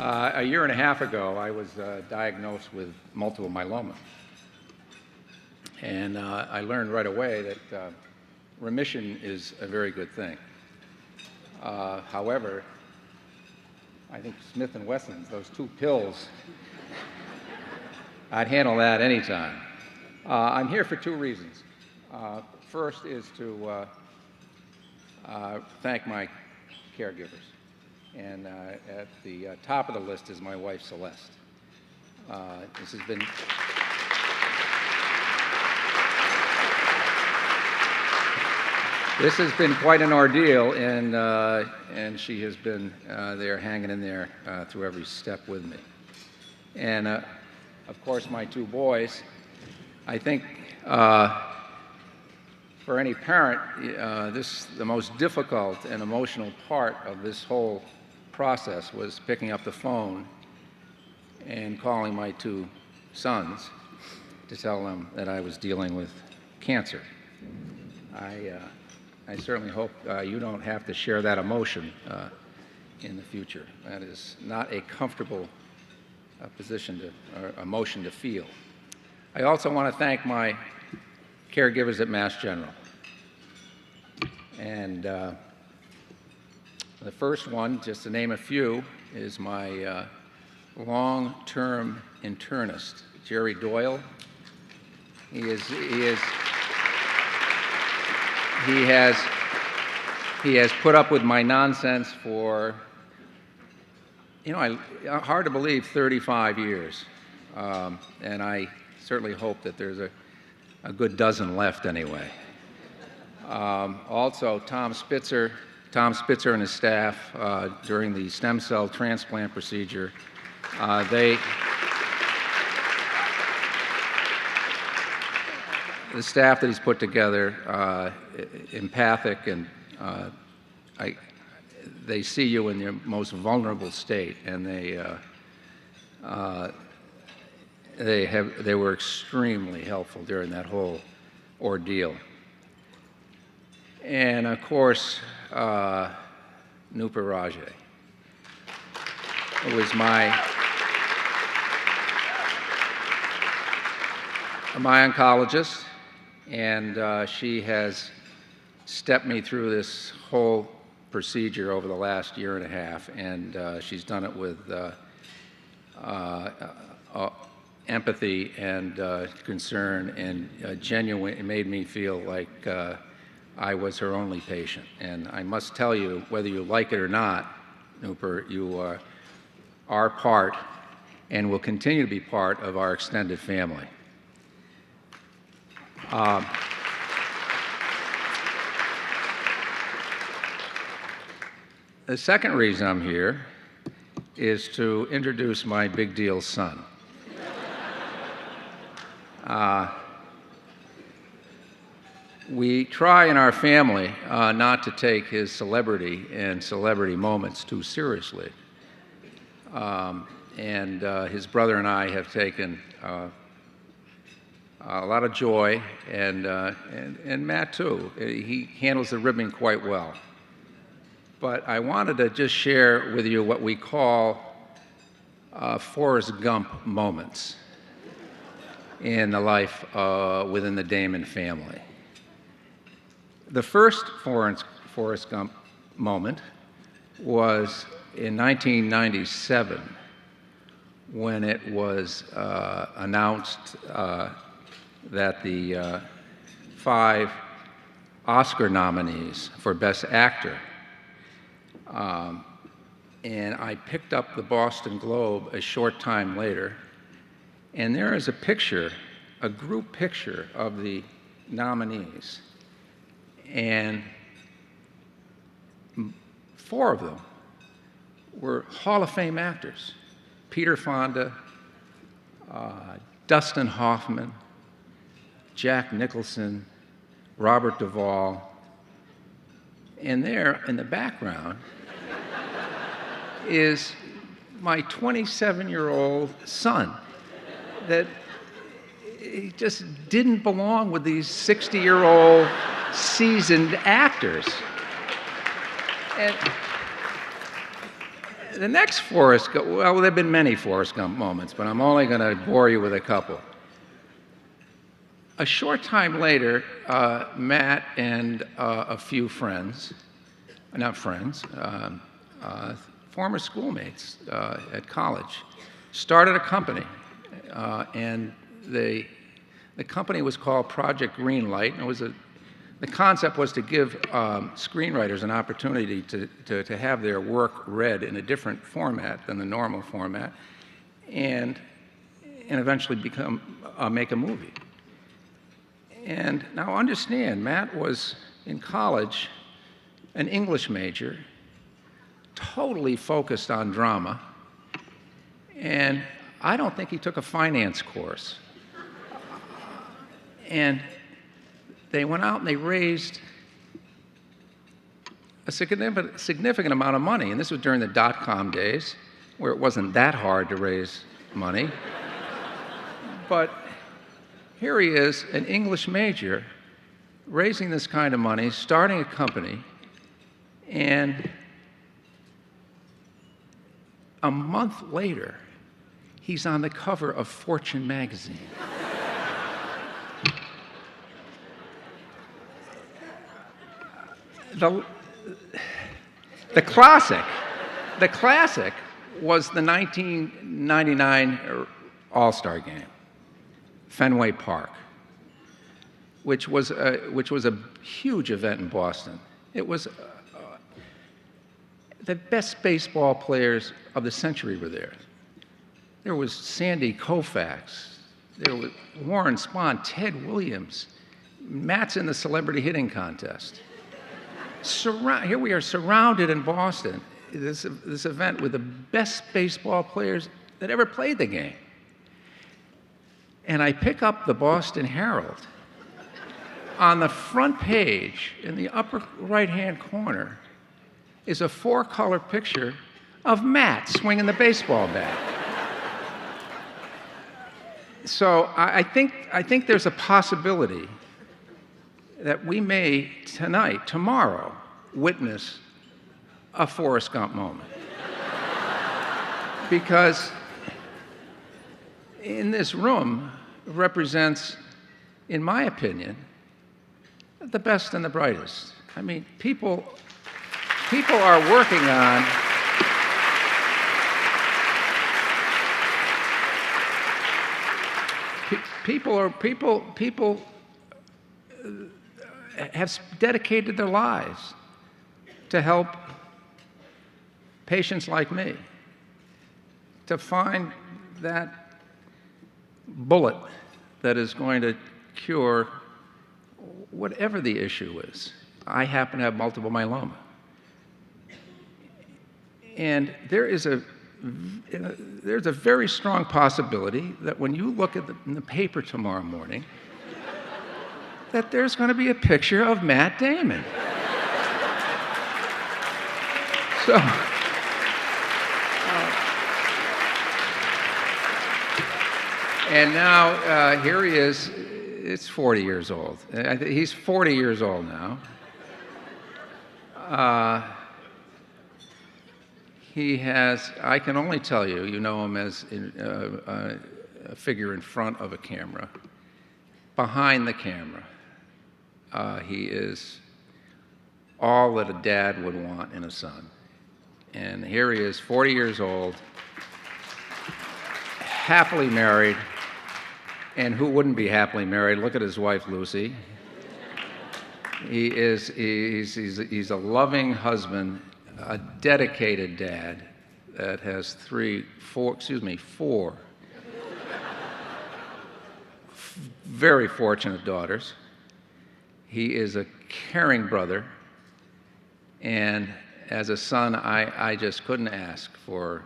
A year and a half ago, I was diagnosed with multiple myeloma. And I learned right away that remission is a very good thing. However, I think Smith & Wesson's, those 2 pills, I'd handle that anytime. I'm here for 2 reasons. First is to thank my caregivers. And at the top of the list is my wife, Celeste. This has been quite an ordeal, and she has been there hanging in there through every step with me. And of course, my 2 boys. I think for any parent, the most difficult and emotional part of this whole process was picking up the phone and calling my 2 sons to tell them that I was dealing with cancer. I certainly hope you don't have to share that emotion in the future. That is not a comfortable emotion to feel. I also want to thank my caregivers at Mass General. And the first one, just to name a few, is my long-term internist, Jerry Doyle. He has put up with my nonsense for, hard to believe, 35 years. And I certainly hope that there's a good dozen left anyway. Also, Tom Spitzer and his staff during the stem cell transplant procedure, the staff that he's put together, empathic, and they see you in your most vulnerable state, and they were extremely helpful during that whole ordeal. And of course, Nupa Rajay, who was my oncologist, and she has stepped me through this whole procedure over the last year and a half, and she's done it with empathy and concern, and genuine. It made me feel like I was her only patient. And I must tell you, whether you like it or not, Nupa, you are part and will continue to be part of our extended family. The second reason I'm here is to introduce my big deal son. We try in our family not to take his celebrity and celebrity moments too seriously. And his brother and I have taken a lot of joy, and Matt too. He handles the ribbing quite well. But I wanted to just share with you what we call Forrest Gump moments in the life within the Damon family. The first Forrest Gump moment was in 1997 when it was announced that the 5 Oscar nominees for Best Actor, and I picked up the Boston Globe a short time later, and there is a picture, a group picture of the nominees, and 4 of them were Hall of Fame actors: Peter Fonda, Dustin Hoffman, Jack Nicholson, Robert Duvall. And there in the background is my 27-year-old son that he just didn't belong with these 60-year-old seasoned actors. And The next Forrest Gump, well, there have been many Forrest Gump moments, but I'm only going to bore you with a couple. A short time later, Matt and a few friends, not friends, former schoolmates at college, started a company. And the company was called Project Greenlight, and the concept was to give screenwriters an opportunity to have their work read in a different format than the normal format, and eventually make a movie. And now understand, Matt was in college, an English major, totally focused on drama, and I don't think he took a finance course. And they went out and they raised a significant amount of money, and this was during the dot-com days, where it wasn't that hard to raise money. But here he is, an English major, raising this kind of money, starting a company, and a month later, he's on the cover of Fortune magazine. The classic was the 1999 All-Star Game, Fenway Park, which was a huge event in Boston. It was the best baseball players of the century were there. There was Sandy Koufax, there was Warren Spahn, Ted Williams. Matt's in the celebrity hitting contest. Here we are surrounded in Boston, this event with the best baseball players that ever played the game. And I pick up the Boston Herald. On the front page, in the upper right-hand corner, is a four-color picture of Matt swinging the baseball bat. So I think there's a possibility that we may tomorrow, witness a Forrest Gump moment. Because in this room represents, in my opinion, the best and the brightest. I mean, people are working on people have dedicated their lives to help patients like me to find that bullet that is going to cure whatever the issue is. I happen to have multiple myeloma. And there's a very strong possibility that when you look in the paper tomorrow morning, that there's going to be a picture of Matt Damon. So, and now here he is. It's 40 years old. He's 40 years old now. He has, I can only tell you, you know him as a figure in front of a camera. Behind the camera, he is all that a dad would want in a son. And here he is, 40 years old, happily married. And who wouldn't be happily married? Look at his wife, Lucy. He's a loving husband, a dedicated dad that has four very fortunate daughters. He is a caring brother, and as a son, I just couldn't ask for.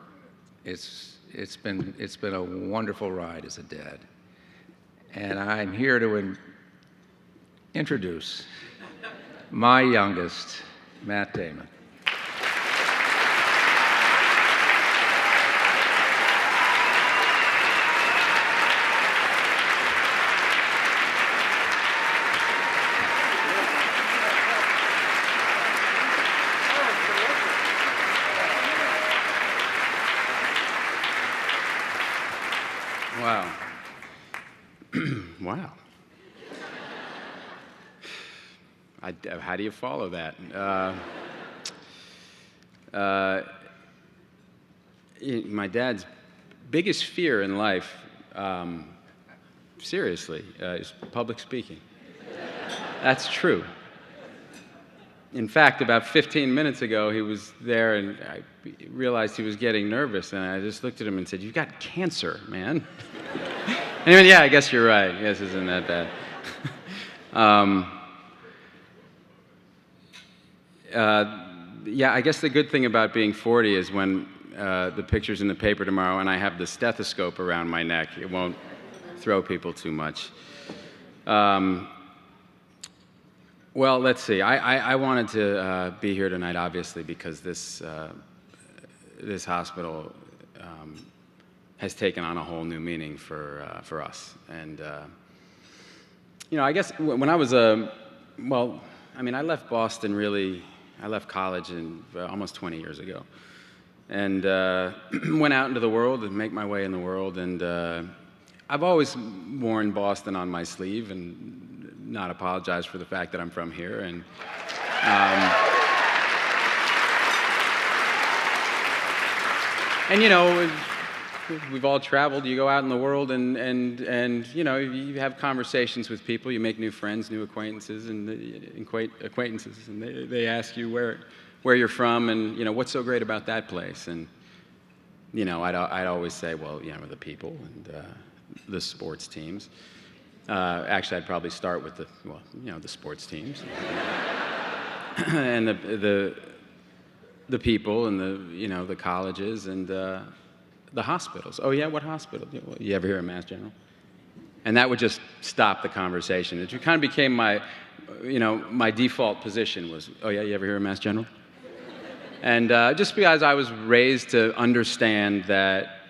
It's been a wonderful ride as a dad. And I'm here to introduce my youngest, Matt Damon. Wow. Wow. How do you follow that? My dad's biggest fear in life, seriously, is public speaking. That's true. In fact, about 15 minutes ago, he was there, and I realized he was getting nervous, and I just looked at him and said, "You've got cancer, man." And he went, "Yeah, I guess you're right. Yes, isn't that bad?" um, yeah, I guess the good thing about being 40 is when the picture's in the paper tomorrow and I have the stethoscope around my neck, it won't throw people too much. Well, let's see. I wanted to be here tonight, obviously, because this hospital has taken on a whole new meaning for us. And I guess when I was I left Boston really. I left college almost 20 years ago, and went out into the world and make my way in the world. And I've always worn Boston on my sleeve and not apologized for the fact that I'm from here. And we've all traveled. You go out in the world, and you have conversations with people. You make new friends, new acquaintances, and they ask you where you're from, and what's so great about that place. And I'd always say, well, the people and the sports teams. Actually, I'd probably start with the sports teams, and the people, and the colleges, and the hospitals. Oh yeah, what hospital? You ever hear of Mass General? And that would just stop the conversation. It kind of became my default position was, oh yeah, you ever hear of Mass General? And just because I was raised to understand that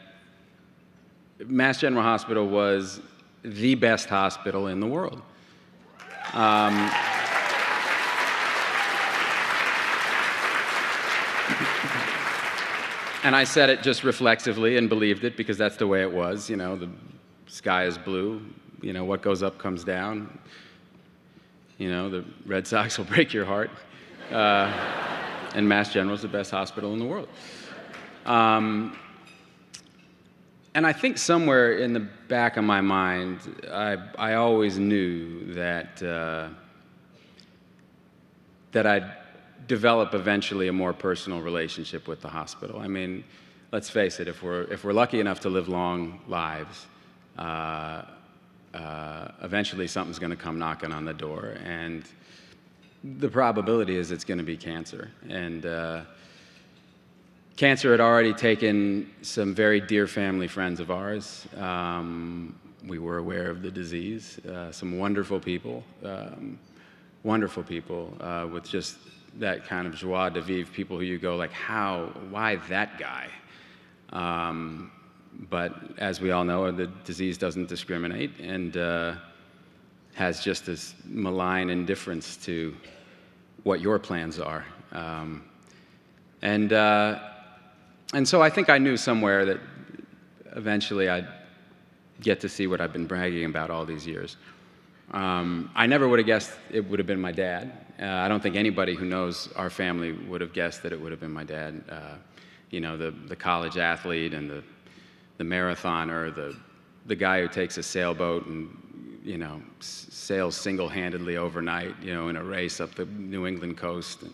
Mass General Hospital was the best hospital in the world. And I said it just reflexively and believed it because that's the way it was. The sky is blue. What goes up comes down. The Red Sox will break your heart. And Mass General is the best hospital in the world. And I think somewhere in the back of my mind, I always knew that I'd develop eventually a more personal relationship with the hospital. I mean, let's face it, if we're lucky enough to live long lives, eventually something's going to come knocking on the door, and the probability is it's going to be cancer. And cancer had already taken some very dear family friends of ours. We were aware of the disease. Some wonderful people with just that kind of joie de vivre, people who you go like, why that guy? But as we all know, the disease doesn't discriminate and has just this malign indifference to what your plans are. And so I think I knew somewhere that eventually I'd get to see what I've been bragging about all these years. I never would have guessed it would have been my dad. I don't think anybody who knows our family would have guessed that it would have been my dad. The college athlete and the marathoner, the guy who takes a sailboat and sails single-handedly overnight, in a race up the New England coast.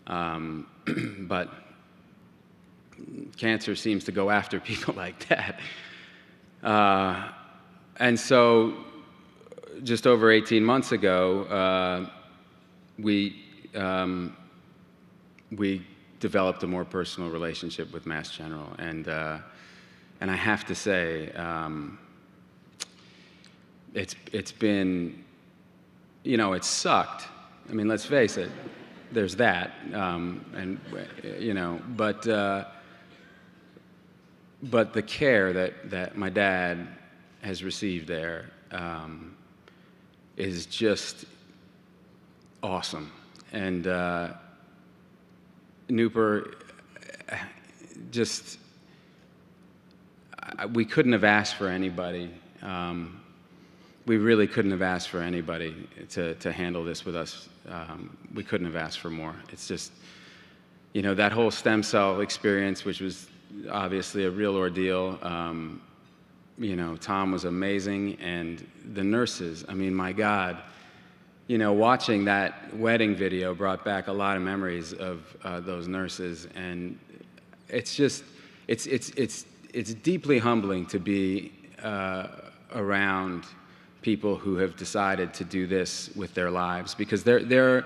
But cancer seems to go after people like that. And so just over 18 months ago, we developed a more personal relationship with Mass General. And I have to say, it's been, it sucked. I mean, let's face it, there's that, but the care that my dad has received there is just awesome. And Nooper, just, we couldn't have asked for anybody. We really couldn't have asked for anybody to handle this with us. We couldn't have asked for more. It's just, you know, that whole stem cell experience, which was obviously a real ordeal. You know, Tom was amazing, and the nurses, I mean, my God, you know, watching that wedding video brought back a lot of memories of those nurses, and it's just, it's deeply humbling to be around people who have decided to do this with their lives, because there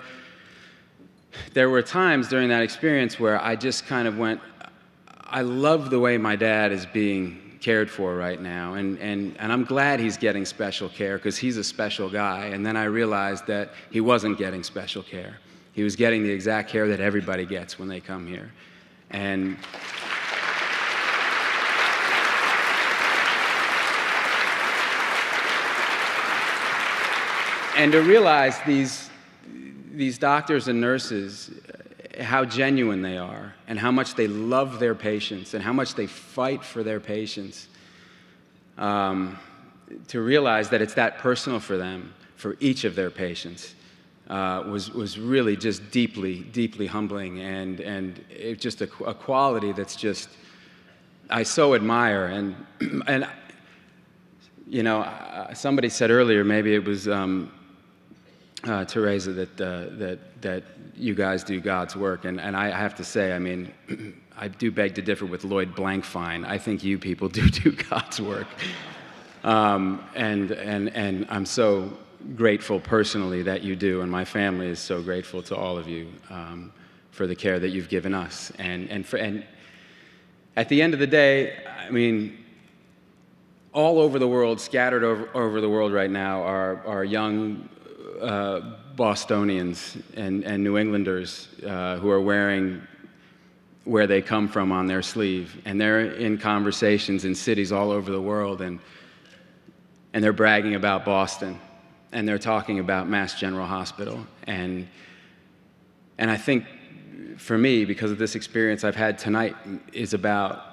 were times during that experience where I just kind of went, I love the way my dad is being cared for right now, and I'm glad he's getting special care, because he's a special guy. And then I realized that he wasn't getting special care. He was getting the exact care that everybody gets when they come here. And to realize these doctors and nurses, how genuine they are, and how much they love their patients, and how much they fight for their patients, to realize that it's that personal for them, for each of their patients, was really just deeply, deeply humbling, and it's just a quality that's just, I so admire. And you know, somebody said earlier, maybe it was Teresa, that you guys do God's work, and I have to say, I mean, I do beg to differ with Lloyd Blankfein. I think you people do God's work, and I'm so grateful personally that you do, and my family is so grateful to all of you for the care that you've given us, and at the end of the day, I mean, all over the world, scattered over the world right now, are young Bostonians and New Englanders who are wearing where they come from on their sleeve, and they're in conversations in cities all over the world, and they're bragging about Boston, and they're talking about Mass General Hospital, and I think for me, because of this experience I've had tonight, is about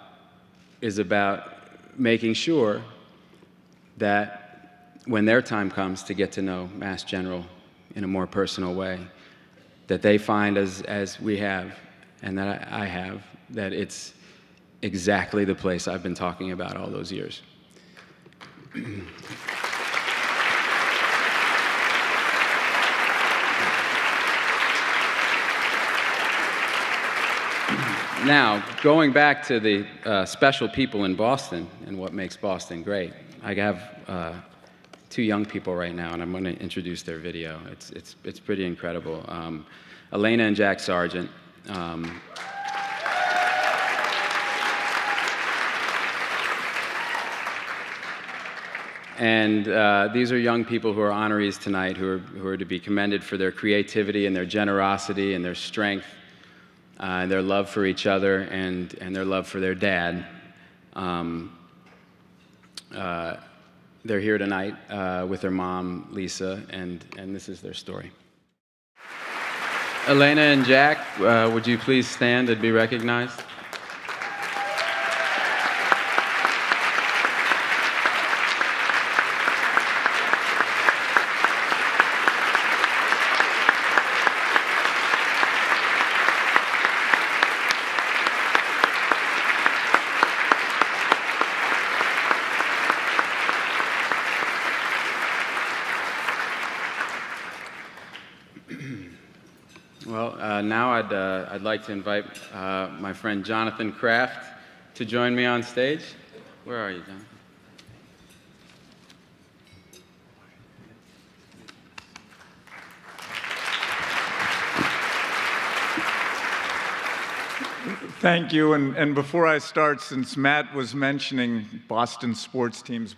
making sure that when their time comes to get to know Mass General in a more personal way, that they find, as we have, and that I have, that it's exactly the place I've been talking about all those years. Now, going back to the special people in Boston and what makes Boston great, I have two young people right now, and I'm going to introduce their video. It's pretty incredible. Elena and Jack Sargent. These are young people who are honorees tonight, who are to be commended for their creativity and their generosity and their strength, and their love for each other, and their love for their dad. They're here tonight with their mom, Lisa, and this is their story. Elena and Jack, would you please stand and be recognized? Well, now I'd like to invite my friend Jonathan Kraft to join me on stage. Where are you, Jonathan? Thank you. And before I start, since Matt was mentioning Boston sports teams,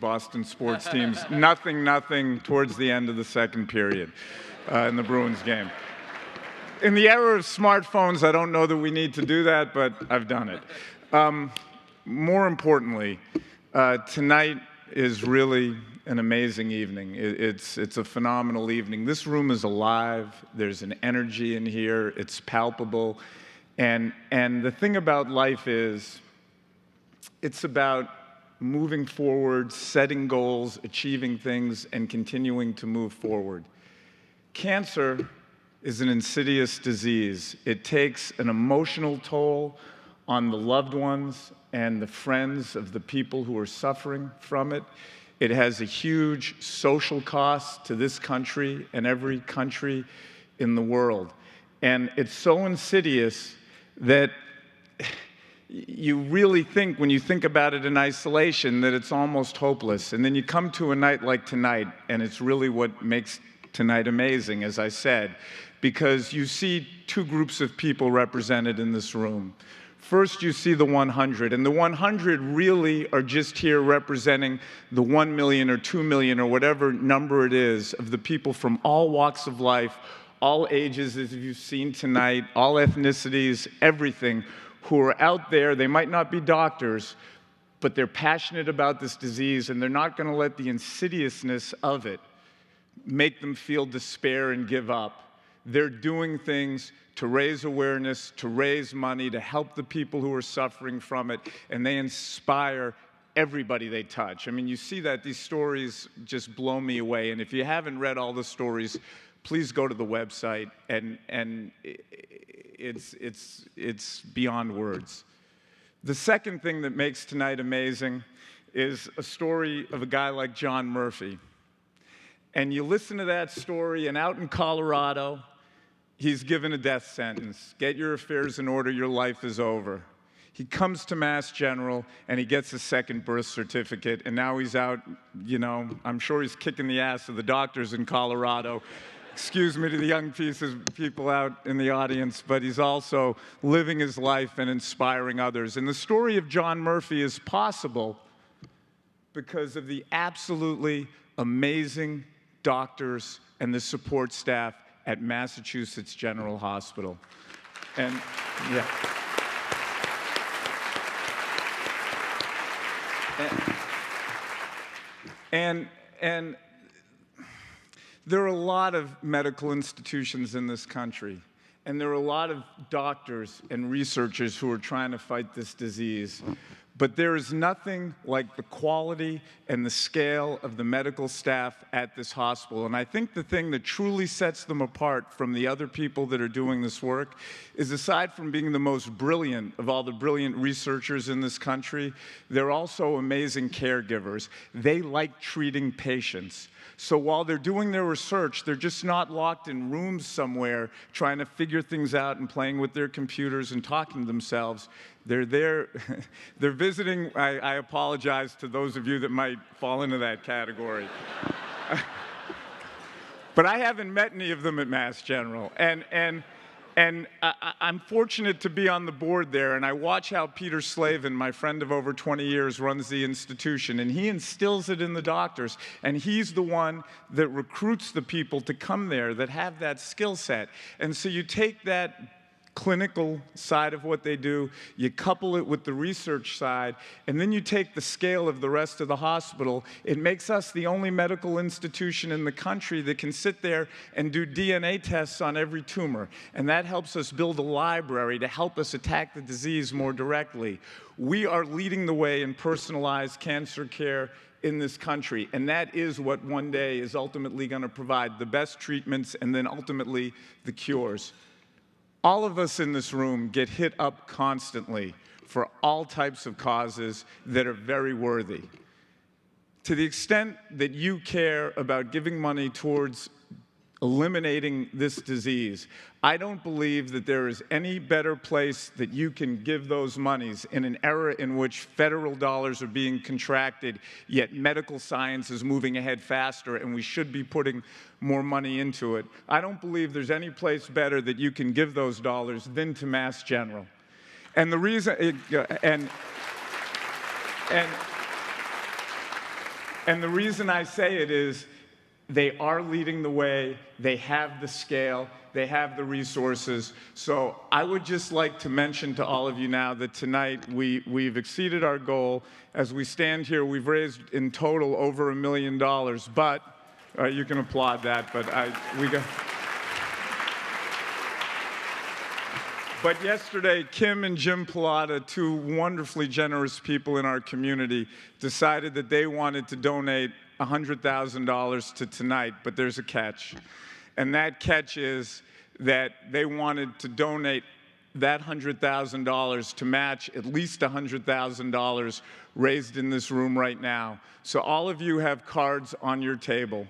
nothing towards the end of the second period in the Bruins game. In the era of smartphones, I don't know that we need to do that, but I've done it. More importantly, tonight is really an amazing evening. It's a phenomenal evening. This room is alive. There's an energy in here. It's palpable. And the thing about life is, it's about moving forward, setting goals, achieving things, and continuing to move forward. Cancer is an insidious disease. It takes an emotional toll on the loved ones and the friends of the people who are suffering from it. It has a huge social cost to this country and every country in the world. And it's so insidious that you really think, when you think about it in isolation, that it's almost hopeless. And then you come to a night like tonight, and it's really what makes tonight amazing, as I said, because you see two groups of people represented in this room. First, you see the 100, and the 100 really are just here representing the 1 million or 2 million or whatever number it is of the people from all walks of life, all ages, as you've seen tonight, all ethnicities, everything, who are out there. They might not be doctors, but they're passionate about this disease, and they're not going to let the insidiousness of it make them feel despair and give up. They're doing things to raise awareness, to raise money, to help the people who are suffering from it, and they inspire everybody they touch. I mean, you see that these stories just blow me away, and if you haven't read all the stories, please go to the website, and it's beyond words. The second thing that makes tonight amazing is a story of a guy like John Murphy. And you listen to that story, and out in Colorado, he's given a death sentence. Get your affairs in order, your life is over. He comes to Mass General, and he gets a second birth certificate, and now he's out, you know, I'm sure he's kicking the ass of the doctors in Colorado. Excuse me to the young people out in the audience, but he's also living his life and inspiring others. And the story of John Murphy is possible because of the absolutely amazing doctors and the support staff at Massachusetts General Hospital. And yeah. And there are a lot of medical institutions in this country, and there are a lot of doctors and researchers who are trying to fight this disease. But there is nothing like the quality and the scale of the medical staff at this hospital. And I think the thing that truly sets them apart from the other people that are doing this work is, aside from being the most brilliant of all the brilliant researchers in this country, they're also amazing caregivers. They like treating patients. So while they're doing their research, they're just not locked in rooms somewhere trying to figure things out and playing with their computers and talking to themselves. They're there, they're visiting. I apologize to those of you that might fall into that category. But I haven't met any of them at Mass General. And I'm fortunate to be on the board there, and I watch how Peter Slavin, my friend of over 20 years, runs the institution, and he instills it in the doctors, and he's the one that recruits the people to come there that have that skill set. And so you take that clinical side of what they do, you couple it with the research side, and then you take the scale of the rest of the hospital. It makes us the only medical institution in the country that can sit there and do DNA tests on every tumor, and that helps us build a library to help us attack the disease more directly. We are leading the way in personalized cancer care in this country, and that is what one day is ultimately going to provide the best treatments and then ultimately the cures. All of us in this room get hit up constantly for all types of causes that are very worthy. To the extent that you care about giving money towards eliminating this disease, I don't believe that there is any better place that you can give those monies in an era in which federal dollars are being contracted, yet medical science is moving ahead faster, and we should be putting more money into it. I don't believe there's any place better that you can give those dollars than to Mass General. And the reason, and the reason I say it is, they are leading the way, they have the scale, they have the resources. So I would just like to mention to all of you now that tonight we've exceeded our goal. As we stand here, we've raised in total over $1 million, but you can applaud that, but But yesterday, Kim and Jim Pilata, two wonderfully generous people in our community, decided that they wanted to donate $100,000 to tonight, but there's a catch. And that catch is that they wanted to donate that $100,000 to match at least $100,000 raised in this room right now. So all of you have cards on your table.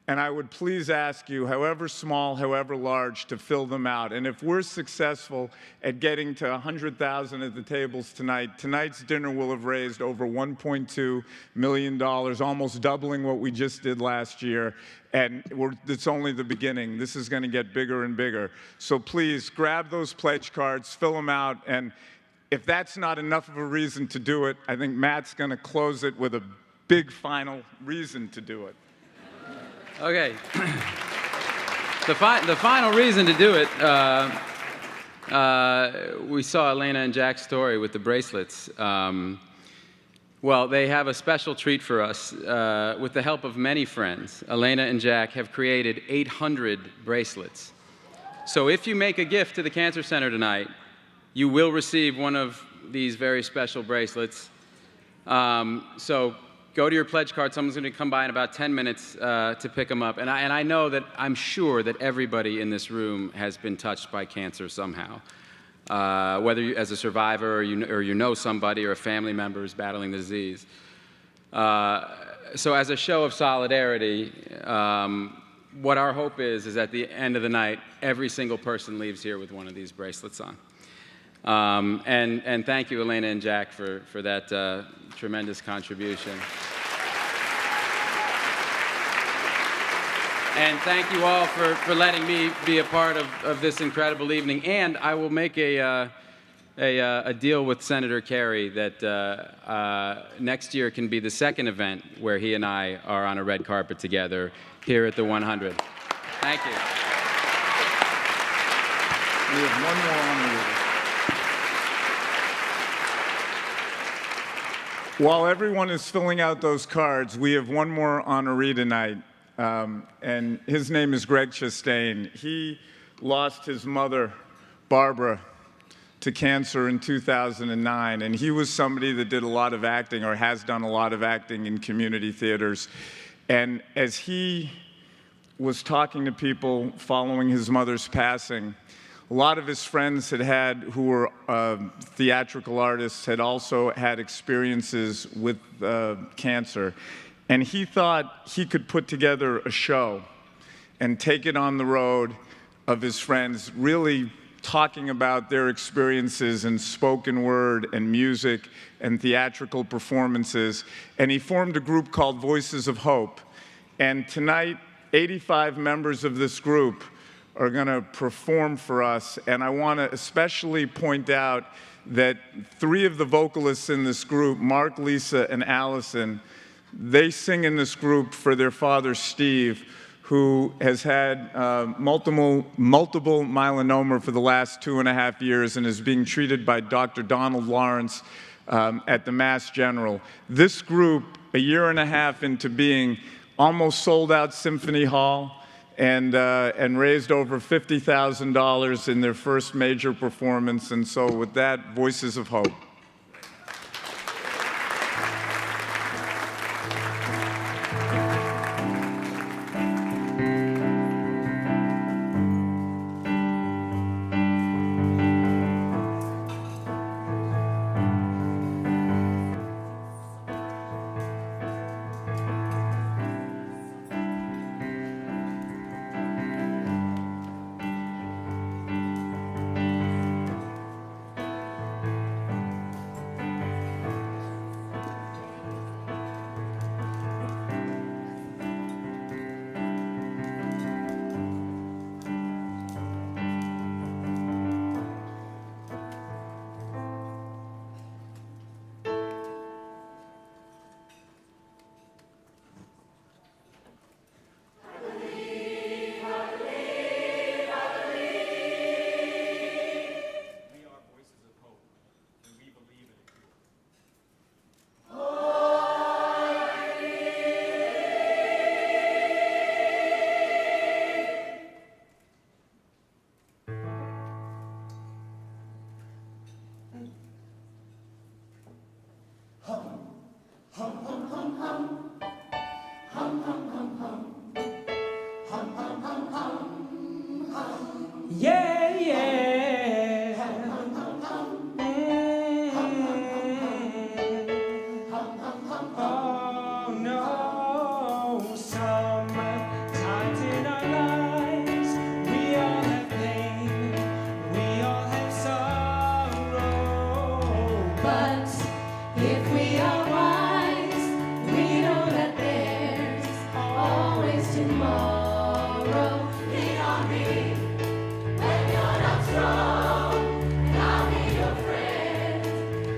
And I would please ask you, however small, however large, to fill them out. And if we're successful at getting to 100,000 at the tables tonight, tonight's dinner will have raised over $1.2 million, almost doubling what we just did last year. And it's only the beginning. This is going to get bigger and bigger. So please grab those pledge cards, fill them out, and if that's not enough of a reason to do it, I think Matt's going to close it with a big final reason to do it. Okay. The final reason to do it, we saw Elena and Jack's story with the bracelets. Well, they have a special treat for us. With the help of many friends, Elena and Jack have created 800 bracelets. So if you make a gift to the Cancer Center tonight, you will receive one of these very special bracelets. So go to your pledge card. Someone's going to come by in about 10 minutes to pick them up. And I know that I'm sure that everybody in this room has been touched by cancer somehow, whether you, as a survivor or you know somebody or a family member is battling the disease. So as a show of solidarity, what our hope is at the end of the night, every single person leaves here with one of these bracelets on. And thank you, Elena and Jack, for that tremendous contribution. And thank you all for letting me be a part of this incredible evening. And I will make a deal with Senator Kerry that next year can be the second event where he and I are on a red carpet together here at the 100. Thank you. We have one more honoree. While everyone is filling out those cards, we have one more honoree tonight, and his name is Greg Chastain. He lost his mother, Barbara, to cancer in 2009, and he was somebody that did a lot of acting, or has done a lot of acting in community theaters. And as he was talking to people following his mother's passing, a lot of his friends who were theatrical artists had also had experiences with cancer. And he thought he could put together a show and take it on the road of his friends, really talking about their experiences in spoken word and music and theatrical performances. And he formed a group called Voices of Hope. And tonight, 85 members of this group are going to perform for us, and I want to especially point out that 3 of the vocalists in this group, Mark, Lisa, and Allison, they sing in this group for their father, Steve, who has had multiple myeloma for the last 2.5 years and is being treated by Dr. Donald Lawrence at the Mass General. This group, a 1.5 years into being, almost sold out Symphony Hall, and raised over $50,000 in their first major performance. And so with that, Voices of Hope. Yeah, yeah. Oh no, sometimes in our lives we all have pain, we all have sorrow. But if we are wise, we know that there's always tomorrow. Lean on me when you're not strong, and I'll be your friend.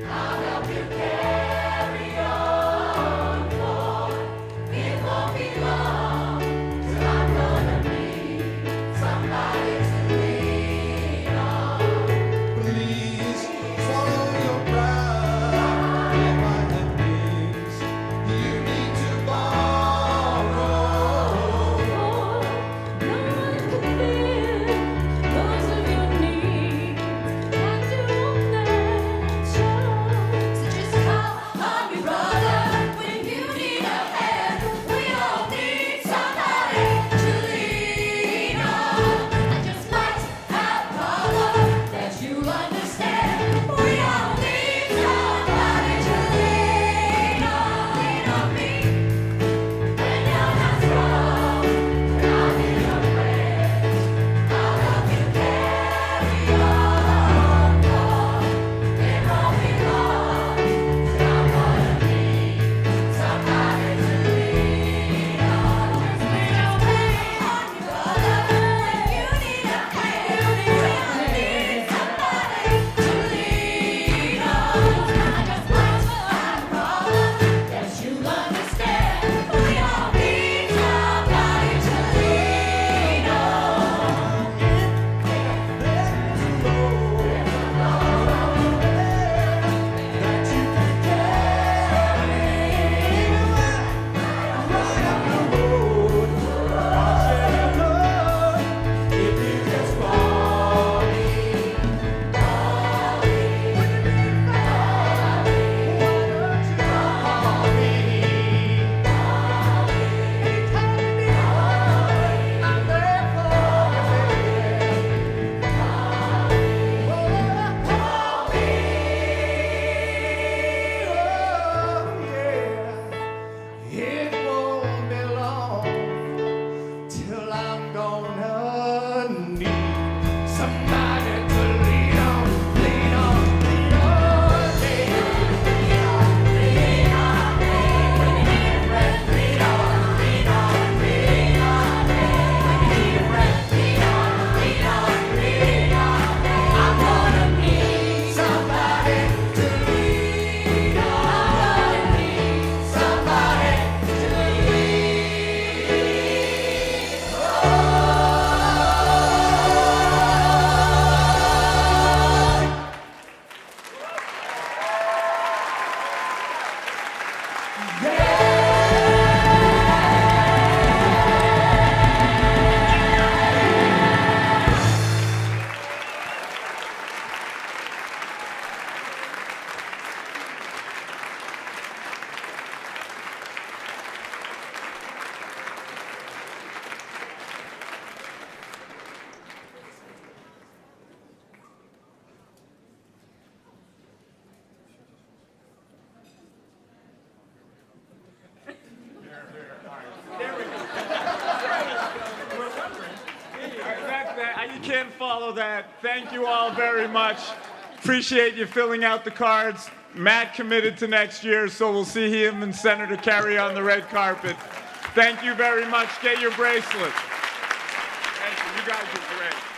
I'll help you carry on, for it won't be long till I'm gonna need somebody to lean on. Please swallow your pride. If I have things you need to borrow. No one can feel those of your needs like you won't mention. So just call on me, brother, when you need a hand. We all need somebody to lean on. I just might have a problem that you understand. We all need somebody to lean on. Lean on me when you're not strong, and I'll be your friend. I'll help you carry on, for it won't be long till I'm gonna need somebody to lean on. Just lean on me, brother, when you need a hand. We all need somebody to lean on. I just might have a problem that you'll understand. We all need somebody to lean on. It won't be long till I'm gonna need somebody to lean on, lean on, lean on. Lean on, lean on me when you need a friend. Lean on, lean on, lean on me when you need a friend. Lean on, lean on, lean on me. I'm gonna need somebody to lean on. I'm gonna need somebody to lean You can't follow that. Thank you all very much. Appreciate you filling out the cards. Matt committed to next year, so we'll see him and Senator Kerry on the red carpet. Thank you very much. Get your bracelet. Thank you. You guys are great.